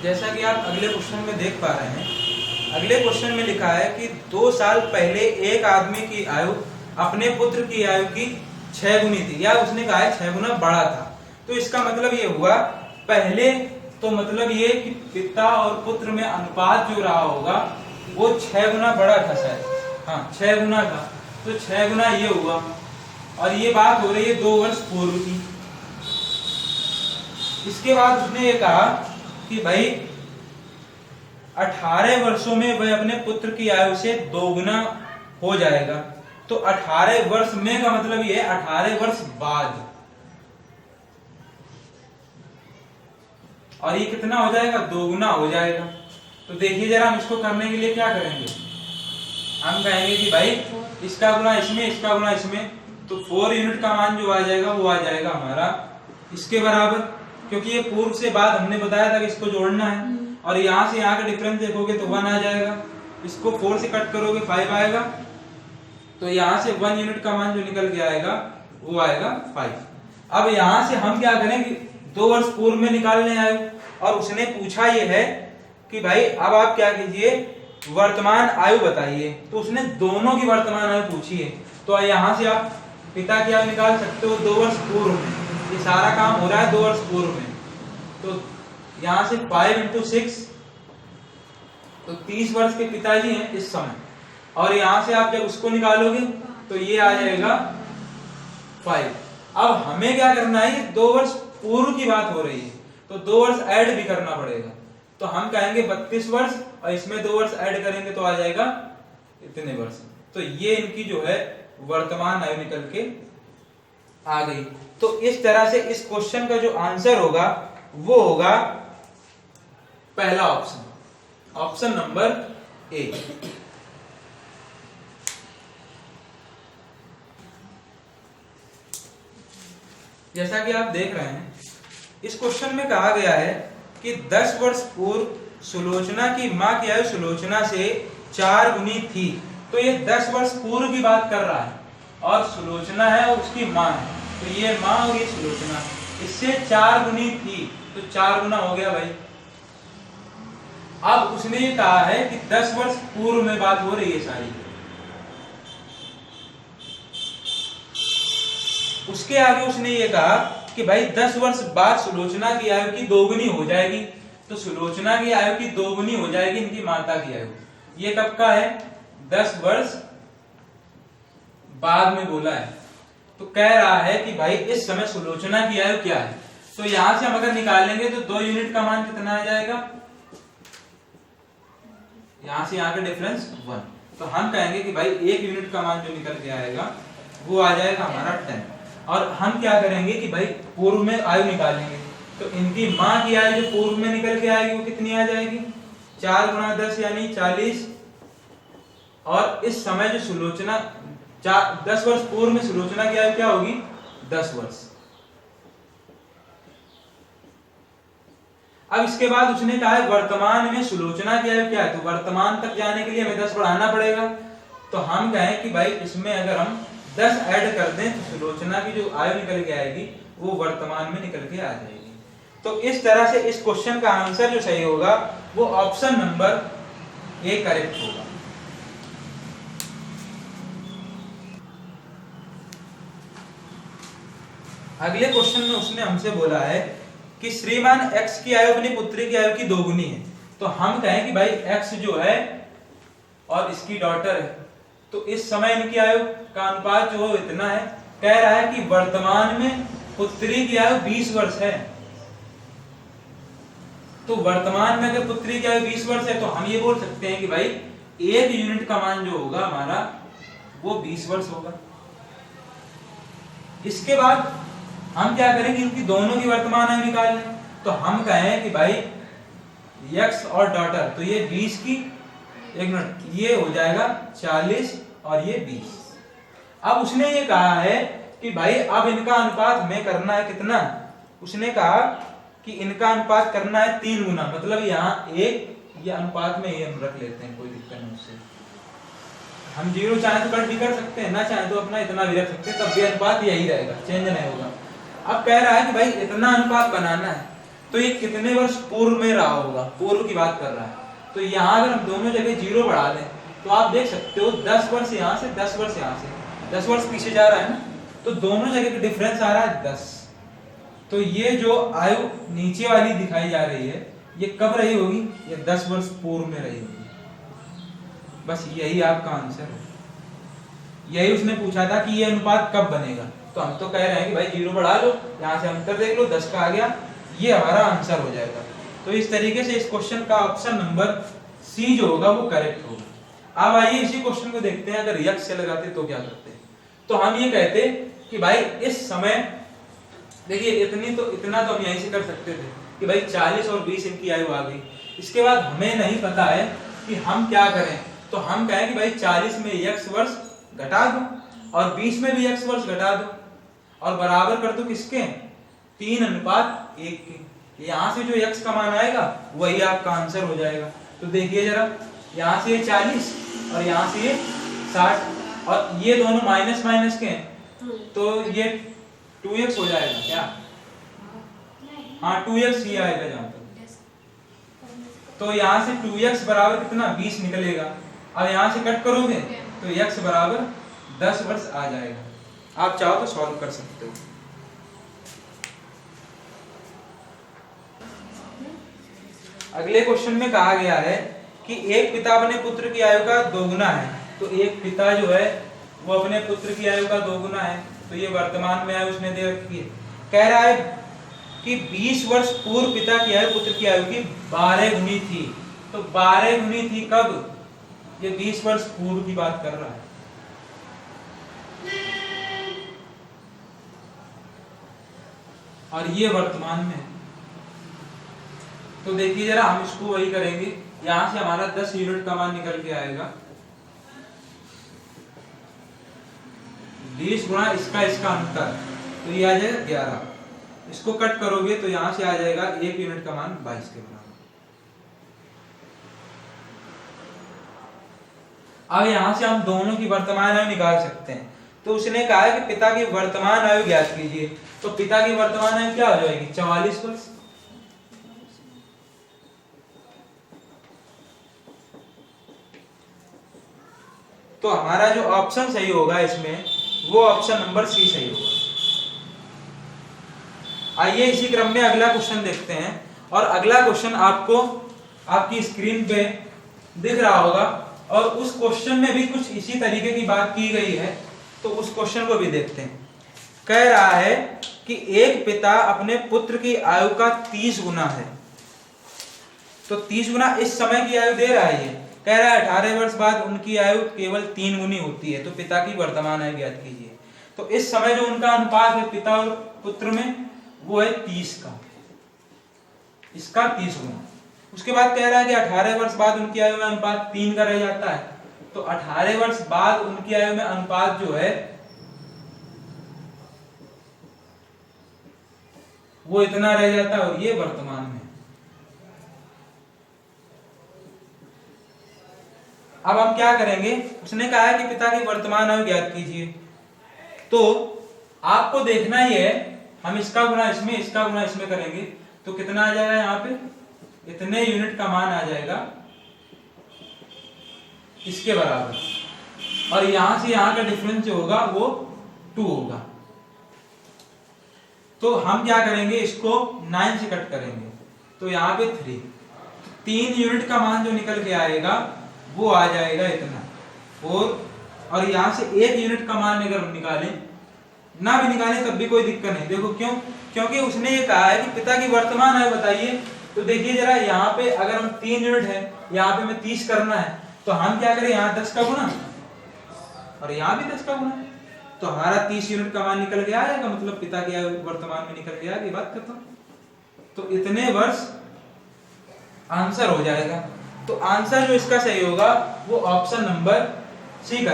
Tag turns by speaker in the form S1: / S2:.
S1: जैसा कि आप अगले क्वेश्चन में देख पा रहे हैं, अगले क्वेश्चन में लिखा है कि 2 साल पहले एक आदमी की आयु अपने पुत्र की आयु की 6 गुनी थी, या उसने कहा है 6 गुना बड़ा था। तो इसका मतलब ये हुआ, पहले तो मतलब ये कि पिता और पुत्र में अनुपात जो रहा होगा वो 6 गुना बड़ा था शायद, हाँ 6 गुना था, तो 6 गुना ये हुआ। और ये बात हो रही है 2 वर्ष पूर्व की। इसके बाद उसने ये कहा कि भाई 18 वर्षों में वह अपने पुत्र की आयु से 2 गुना हो जाएगा। तो 18 वर्ष में का मतलब ये 18 वर्ष बाद, और ये कितना हो जाएगा, 2 गुना हो जाएगा। तो देखिए जरा, हम इसको करने के लिए क्या करेंगे, हम कहेंगे कि भाई इसका गुना इसमें, इसका गुना इसमें, तो 4 यूनिट का मान जो आ जाएगा वो आ जाएगा हमारा इसके बराबर, क्योंकि ये पूर्व से बाद हमने बताया था कि इसको जोड़ना है। और यहाँ से यहाँ का डिफरेंस देखोगे तो 1 आ जाएगा, इसको 4 से कट करोगे 5 आएगा, तो यहाँ से 1 यूनिट का मान जो निकल के आएगा वो आएगा 5। अब यहाँ से हम क्या करेंगे, 2 वर्ष पूर्व में निकालने आए, और उसने पूछा ये है कि भाई अब आप क्या कीजिए, वर्तमान आयु बताइए। तो उसने दोनों की वर्तमान आयु पूछी है, तो यहाँ से आप पिता की आयु निकाल सकते हो 2 वर्ष पूर्व में। ये सारा काम हो रहा है 2 वर्ष पूर्व में, तो यहाँ से 5 × 6, तो 30 वर्ष के पिताजी हैं इस समय, और यहाँ से आप जब उसको निकालोगे तो ये आ जाएगा 5। अब हमें क्या करना है, 2 वर्ष पूर्व की बात हो रही है, तो 2 वर्ष ऐड भी करना पड़ेगा। तो हम कहेंगे 32 वर्ष, और इसमें 2 वर्ष ऐड करेंगे तो आ जाएगा इतने वर्ष। तो ये इनकी जो है वर्तमान आयु निकल के आ गई। तो इस तरह से इस क्वेश्चन का जो आंसर होगा वो होगा पहला ऑप्शन, ऑप्शन नंबर ए। जैसा कि आप देख रहे हैं, इस क्वेश्चन में कहा गया है कि 10 वर्ष पूर्व सुलोचना की मां की आयु सुलोचना से 4 गुनी थी। तो ये 10 वर्ष पूर्व की बात कर रहा है, और सुलोचना है और उसकी मां है, तो ये मां और ये सुलोचना, इससे 4 गुनी थी, तो 4 गुना हो गया भाई। अब उसने ये कहा है कि 10 वर्ष पूर्व में बात हो रही है सारी, उसके आगे उसने ये कहा कि भाई 10 वर्ष बाद सुलोचना की आयु की 2 गुनी हो जाएगी। तो सुलोचना की आयु की 2 गुनी हो जाएगी इनकी माता की आयु। ये कब का है, 10 वर्ष बाद में बोला है। तो कह रहा है कि भाई इस समय सुलोचना की आयु क्या है। तो यहां से हम अगर निकालेंगे तो 2 यूनिट का मान कितना आ जाएगा, यहां से यहां का डिफरेंस 1। तो हम कहेंगे कि भाई 1 यूनिट का मान जो निकल के आएगा वो आ जाएगा हमारा 10। और हम क्या करेंगे कि भाई पूर्व में आयु निकालेंगे, तो इनकी मां की आयु जो पूर्व में निकल के आएगी वो कितनी आ जाएगी, 4 × 10 यानी 40। और इस समय जो सुलोचना 10 वर्ष पूर्व में सुलोचना की आयु क्या होगी, 10 वर्ष। अब इसके बाद उसने कहा है वर्तमान में सुलोचना की आयु क्या है, तो वर्तमान तक जाने के लिए हमें 10 बढ़ाना पड़ेगा। तो हम कहें कि भाई इसमें अगर हम 10 ऐड कर दें तो सुलोचना की जो आयु निकल के आएगी वो वर्तमान में निकल के आ जाएगी। तो इस तरह से इस क्वेश्चन का आंसर जो सही होगा वो ऑप्शन नंबर ए करेक्ट होगा। अगले क्वेश्चन में उसने हमसे बोला है कि श्रीमान एक्स की आयु अपनी पुत्री की आयु की 2 गुनी है। तो हम कहें कि भाई एक्स जो है और इसकी डॉटर है, तो इस समय इनकी आयु का अनुपात जो है इतना है। कह रहा है कि वर्तमान में पुत्री की आयु 20 वर्ष है। तो वर्तमान में अगर पुत्री की आयु 20 वर्ष है तो हम ये बोल सकते हैं कि भाई 1 यूनिट का मान जो होगा हमारा वो 20 वर्ष होगा। इसके बाद हम क्या करेंगे, इनकी दोनों की वर्तमान आयु निकाल लें। तो हम कहें कि भाई एक्स और डॉटर, तो ये 20 की 1 मिनट, ये हो जाएगा 40 और ये 20। अब उसने ये कहा है कि भाई अब इनका अनुपात हमें करना है कितना, उसने कहा कि इनका अनुपात करना है 3 गुना। मतलब यहाँ 1 ये अनुपात में ये हम रख लेते हैं, कोई दिक्कत नहीं उससे। हम 0 चाहे तो कट भी कर सकते हैं, ना चाहे तो अपना इतना भी रख सकते हैं, तब भी अनुपात यही रहेगा, चेंज नहीं होगा। अब कह रहा है कि भाई इतना अनुपात बनाना है, तो ये कितने वर्ष पूर्व में रहा होगा, पूर्व की बात कर रहा है। तो यहाँ अगर हम दोनों जगह 0 बढ़ा दें तो आप देख सकते हो 10 वर्ष यहाँ से, 10 वर्ष यहाँ से, 10 वर्ष पीछे जा रहा है ना, तो दोनों जगह का डिफरेंस आ रहा है 10। तो ये जो आयु नीचे वाली दिखाई जा रही है ये कब रही होगी, ये 10 वर्ष पूर्व में रही होगी। बस यही आपका आंसर है। यही उसने पूछा था कि ये अनुपात कब बनेगा, तो हम तो कह रहे हैं कि भाई 0 बढ़ा लो, यहाँ से अंतर देख लो, 10 का आ गया, ये हमारा आंसर हो जाएगा। तो इस तरीके से इस क्वेश्चन का ऑप्शन नंबर सी जो होगा वो करेक्ट होगा। अब आइए इसी क्वेश्चन को देखते हैं, अगर यक्ष से लगाते तो क्या करते हैं। तो हम ये कहते कि भाई इस समय देखिए इतना तो हम यहीं से कर सकते थे कि भाई 40 और 20 इनकी आयु आ गई। इसके बाद हमें नहीं पता है कि हम क्या करें, तो हम कहें कि भाई 40 में x वर्ष घटा दो और 20 में भी x वर्ष घटा दो और बराबर कर दो किसके, 3:1 के। यहाँ से जो x का मान आएगा वही आपका आंसर हो जाएगा। तो देखिए जरा, यहाँ से ये 40 और यहाँ से ये 60 और ये दोनों माइनस माइनस के हैं, तो ये 2x हो जाएगा क्या? हाँ 2x ही आएगा जहाँ तक। तो यहाँ से 2x बराबर कितना, 20 निकलेगा। अब यहाँ से कट करोगे तो x बराबर 10 वर्ष आ जाएगा। आप चाहो तो सॉल्व कर सकते हो। अगले क्वेश्चन में कहा गया है कि एक पिता अपने पुत्र की आयु का दोगुना है। तो एक पिता जो है वो अपने पुत्र की आयु का दोगुना है, तो ये वर्तमान में आयु उसने दे रखी है। कह रहा है कि 20 वर्ष पूर्व पिता की आयु पुत्र की आयु की 12 गुनी थी। तो 12 गुनी थी कब, ये 20 वर्ष पूर्व की बात कर रहा है। और ये वर्तमान में। तो देखिए जरा, हम इसको वही करेंगे, यहां से हमारा 10 यूनिट का मान निकल के आएगा। 20 गुणा इसका अंतर, तो ये आ जाएगा 11। इसको कट करोगे तो यहां से आ जाएगा 1 यूनिट का मान 22 के बराबर। अब यहां से हम दोनों की वर्तमान आयु निकाल सकते हैं। तो उसने कहा है कि पिता की वर्तमान आयु ज्ञात कीजिए। तो पिता की वर्तमान आयु क्या हो जाएगी, 44 वर्ष। तो हमारा जो ऑप्शन सही होगा इसमें वो ऑप्शन नंबर सी सही होगा। आइए इसी क्रम में अगला क्वेश्चन देखते हैं। और अगला क्वेश्चन आपको आपकी स्क्रीन पे दिख रहा होगा और उस क्वेश्चन में भी कुछ इसी तरीके की बात की गई है। तो उस क्वेश्चन को भी देखते हैं। कह रहा है कि एक पिता अपने पुत्र की आयु का 30 गुना है। तो 30 गुना इस समय की आयु दे रहा है। ये कह रहा है 18 वर्ष बाद उनकी आयु केवल 3 गुनी होती है। तो पिता की वर्तमान आयु ज्ञात कीजिए। तो इस समय जो उनका अनुपात है पिता और पुत्र में वो है 30 का, इसका 30 गुना। उसके बाद कह रहा है कि 18 वर्ष बाद उनकी आयु में अनुपात 3 का रह जाता है। तो 18 वर्ष बाद उनकी आयु में अनुपात जो है वो इतना रह जाता है और ये वर्तमान में। अब हम क्या करेंगे, उसने कहा है कि पिता की वर्तमान आयु ज्ञात कीजिए। तो आपको देखना ही है, हम इसका गुना इसमें, इसका गुना इसमें करेंगे तो कितना आ जाएगा, यहाँ पे इतने यूनिट का मान आ जाएगा इसके बराबर। और यहां से यहां का डिफरेंस जो होगा वो 2 होगा। तो हम क्या करेंगे, इसको 9 से कट करेंगे तो यहाँ पे 3 यूनिट का मान जो निकल के आएगा वो आ जाएगा इतना 4। और यहाँ से 1 यूनिट का मान अगर हम निकालें, ना भी निकालें तब भी कोई दिक्कत नहीं। देखो क्यों, क्योंकि उसने ये कहा है कि पिता की वर्तमान आयु बताइए। तो देखिए जरा, यहाँ पे अगर हम 3 यूनिट है, यहाँ पे हमें 30 करना है, तो हम क्या करें, यहाँ 10 का गुना और यहाँ भी 10 का गुना। तो हमारा 30 यूनिट का मान निकल के आएगा, मतलब पिता की आयु वर्तमान में निकल के आएगी। बात खत्म। तो इतने वर्ष आंसर हो जाएगा। तो आंसर जो इसका सही होगा वो ऑप्शन नंबर सी करेगा।